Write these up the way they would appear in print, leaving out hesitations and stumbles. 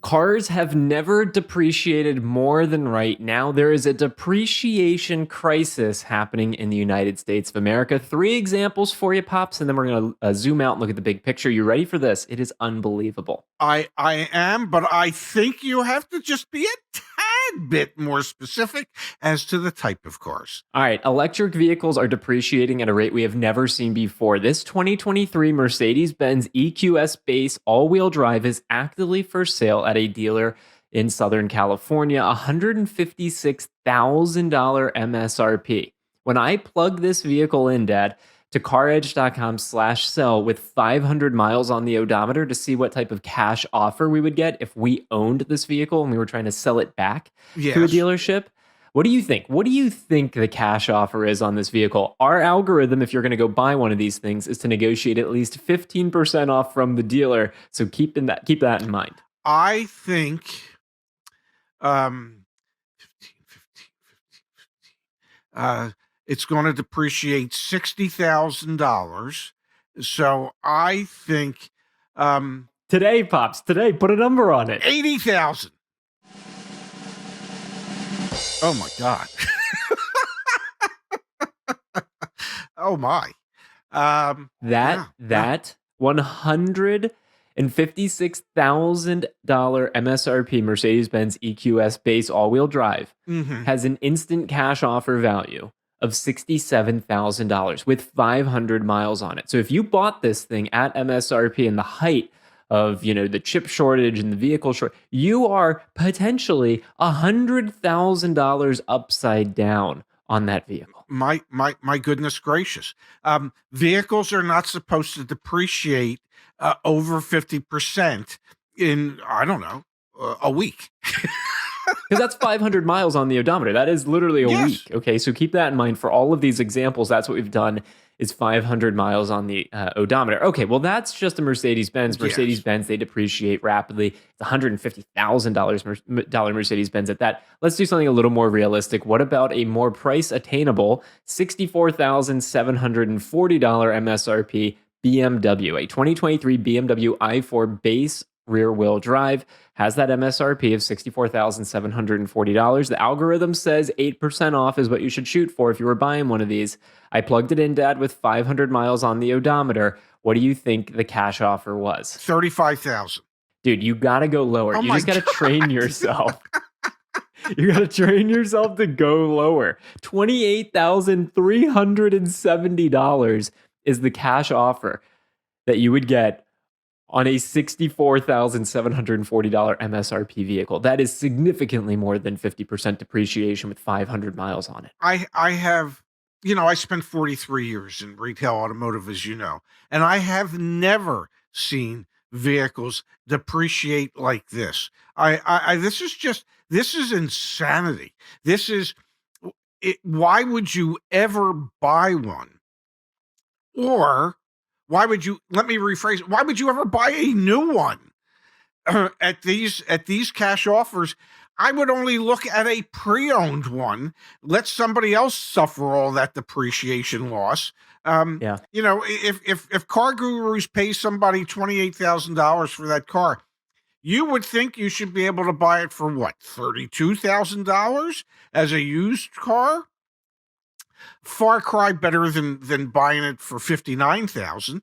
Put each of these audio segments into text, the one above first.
Cars have never depreciated more than right now. There is a depreciation crisis happening in the United States of America. 3 examples for you, Pops, and then we're going to zoom out and look at the big picture. You ready for this? It is unbelievable. I am, but I think you have to just be a tad bit more specific as to the type of cars. All right, electric vehicles are depreciating at a rate we have never seen before. This 2023 Mercedes-Benz EQS base all-wheel drive is actively for sale at a dealer in Southern California, $156,000 MSRP. When I plug this vehicle in, Dad, to CarEdge.com/sell with 500 miles on the odometer to see what type of cash offer we would get if we owned this vehicle and we were trying to sell it back to a dealership. What do you think? What do you think the cash offer is on this vehicle? Our algorithm, if you're going to go buy one of these things, is to negotiate at least 15% off from the dealer. So keep that in mind. I think 15. It's going to depreciate $60,000. So I think today, Pops, put a number on it. 80,000. Oh my God. Oh my. That $156,000 MSRP Mercedes-Benz EQS base all-wheel drive has an instant cash offer value of $67,000 with 500 miles on it. So if you bought this thing at MSRP in the height of, the chip shortage and the vehicle shortage, you are potentially $100,000 upside down on that vehicle. My goodness gracious. Vehicles are not supposed to depreciate over 50% in, I don't know, a week. Because that's 500 miles on the odometer. That is literally a week. Okay, so keep that in mind. For all of these examples, that's what we've done, is 500 miles on the odometer. Okay, well, that's just a Mercedes-Benz. Mercedes-Benz, they depreciate rapidly. It's $150,000 Mercedes-Benz at that. Let's do something a little more realistic. What about a more price-attainable $64,740 MSRP BMW? A 2023 BMW i4 base rear-wheel drive has that MSRP of $64,740. The algorithm says 8% off is what you should shoot for if you were buying one of these. I plugged it in, Dad, with 500 miles on the odometer. What do you think the cash offer was? $35,000. Dude, you got to go lower. You just got to train yourself. You got to train yourself to go lower. $28,370 is the cash offer that you would get on a $64,740 MSRP vehicle. That is significantly more than 50% depreciation with 500 miles on it. I have, I spent 43 years in retail automotive, as you know, and I have never seen vehicles depreciate like this. This is insanity. Why would you ever buy one? Or why would you, let me rephrase it, why would you ever buy a new one? At these cash offers, I would only look at a pre-owned one, let somebody else suffer all that depreciation loss. If Car Gurus pay somebody $28,000 for that car, you would think you should be able to buy it for what, $32,000 as a used car? Far cry better than buying it for $59,000.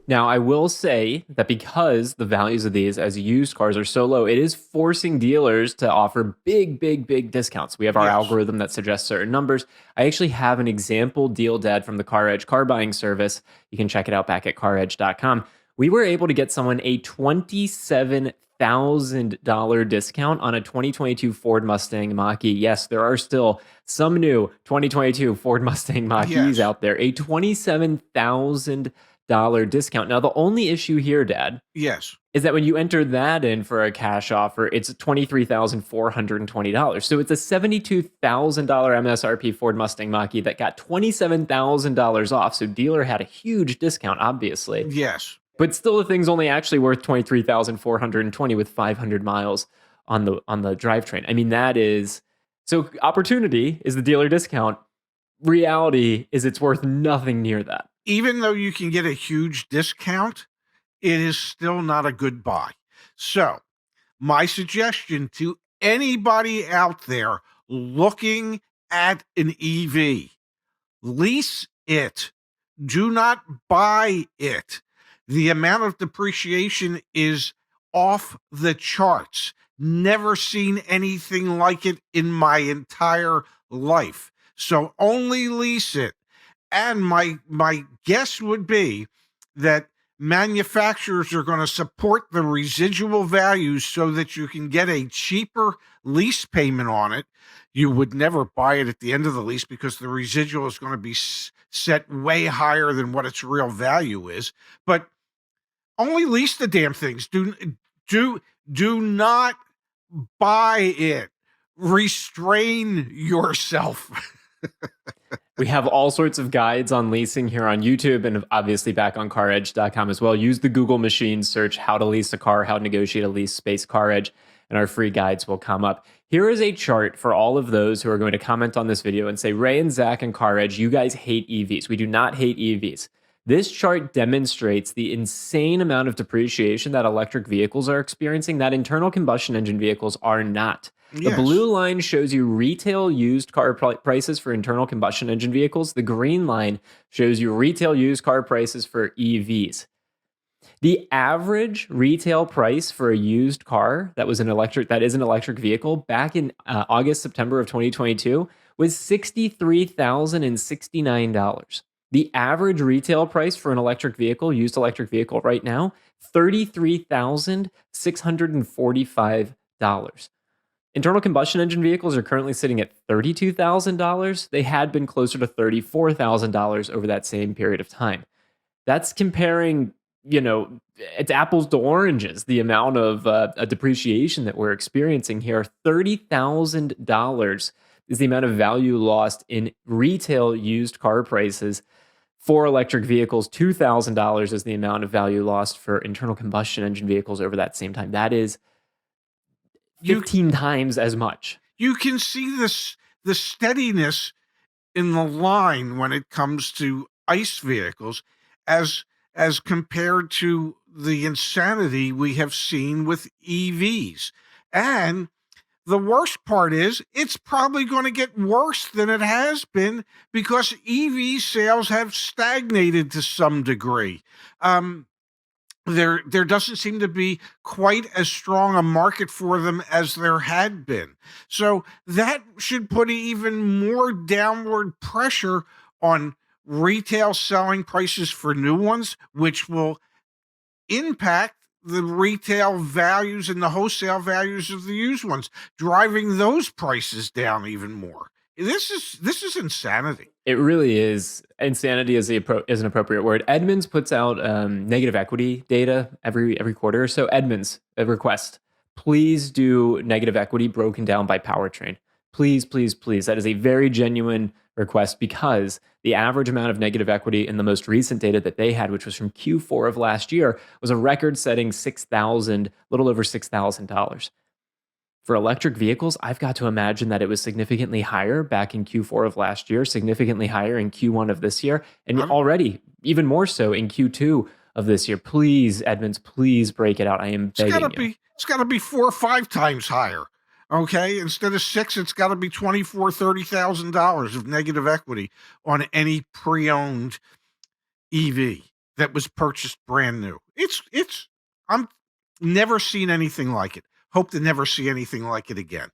Now, I will say that because the values of these as used cars are so low, it is forcing dealers to offer big discounts. We have our algorithm that suggests certain numbers. I actually have an example deal, Dad, from the CarEdge car buying service. You can check it out back at CarEdge.com. We were able to get someone a $27,000 discount on a 2022 Ford Mustang Mach-E. Yes, there are still some new 2022 Ford Mustang Mach-E's out there. A $27,000 discount. Now, the only issue here, Dad, is that when you enter that in for a cash offer, it's $23,420. So it's a $72,000 MSRP Ford Mustang Mach-E that got $27,000 off. So dealer had a huge discount, obviously. Yes. But still, the thing's only actually worth $23,420 with 500 miles on the drivetrain. I mean, that is so opportunity is the dealer discount. Reality is it's worth nothing near that. Even though you can get a huge discount, it is still not a good buy. So, my suggestion to anybody out there looking at an EV, lease it. Do not buy it. The amount of depreciation is off the charts. Never seen anything like it in my entire life. So only lease it. And my guess would be that manufacturers are going to support the residual values so that you can get a cheaper lease payment on it. You would never buy it at the end of the lease because the residual is going to be set way higher than what its real value is. But only lease the damn things. Do not buy it. Restrain yourself. We have all sorts of guides on leasing here on YouTube and obviously back on CarEdge.com as well. Use the Google machine search how to lease a car, how to negotiate a lease space CarEdge, and our free guides will come up. Here is a chart for all of those who are going to comment on this video and say, Ray and Zach and CarEdge, you guys hate EVs. We do not hate EVs. This chart demonstrates the insane amount of depreciation that electric vehicles are experiencing that internal combustion engine vehicles are not. The blue line shows you retail used car prices for internal combustion engine vehicles. The green line shows you retail used car prices for EVs. The average retail price for a used car that is an electric vehicle back in August, September of 2022 was $63,069. The average retail price for an used electric vehicle right now, $33,645. Internal combustion engine vehicles are currently sitting at $32,000. They had been closer to $34,000 over that same period of time. That's comparing, it's apples to oranges, the amount of depreciation that we're experiencing here. $30,000 is the amount of value lost in retail used car prices for electric vehicles. $2,000 is the amount of value lost for internal combustion engine vehicles over that same time. That is 15 times as much. You can see the steadiness in the line when it comes to ICE vehicles as compared to the insanity we have seen with EVs. And the worst part is it's probably going to get worse than it has been because EV sales have stagnated to some degree. There doesn't seem to be quite as strong a market for them as there had been. So that should put even more downward pressure on retail selling prices for new ones, which will impact the retail values and the wholesale values of the used ones, driving those prices down even more. This is insanity. It really is. Insanity is an appropriate word. Edmunds puts out negative equity data every quarter. So Edmunds, a request, please do negative equity broken down by powertrain. Please, please, please. That is a very genuine request because the average amount of negative equity in the most recent data that they had, which was from Q4 of last year, was a record-setting little over $6,000. For electric vehicles, I've got to imagine that it was significantly higher back in Q4 of last year, significantly higher in Q1 of this year, and already even more so in Q2 of this year. Please, Edmunds, please break it out. I am begging you. It's got to be 4 or 5 times higher. Okay, instead of 6, it's got to be $20,000-$30,000 of negative equity on any pre-owned EV that was purchased brand new. I'm never seen anything like it. Hope to never see anything like it again.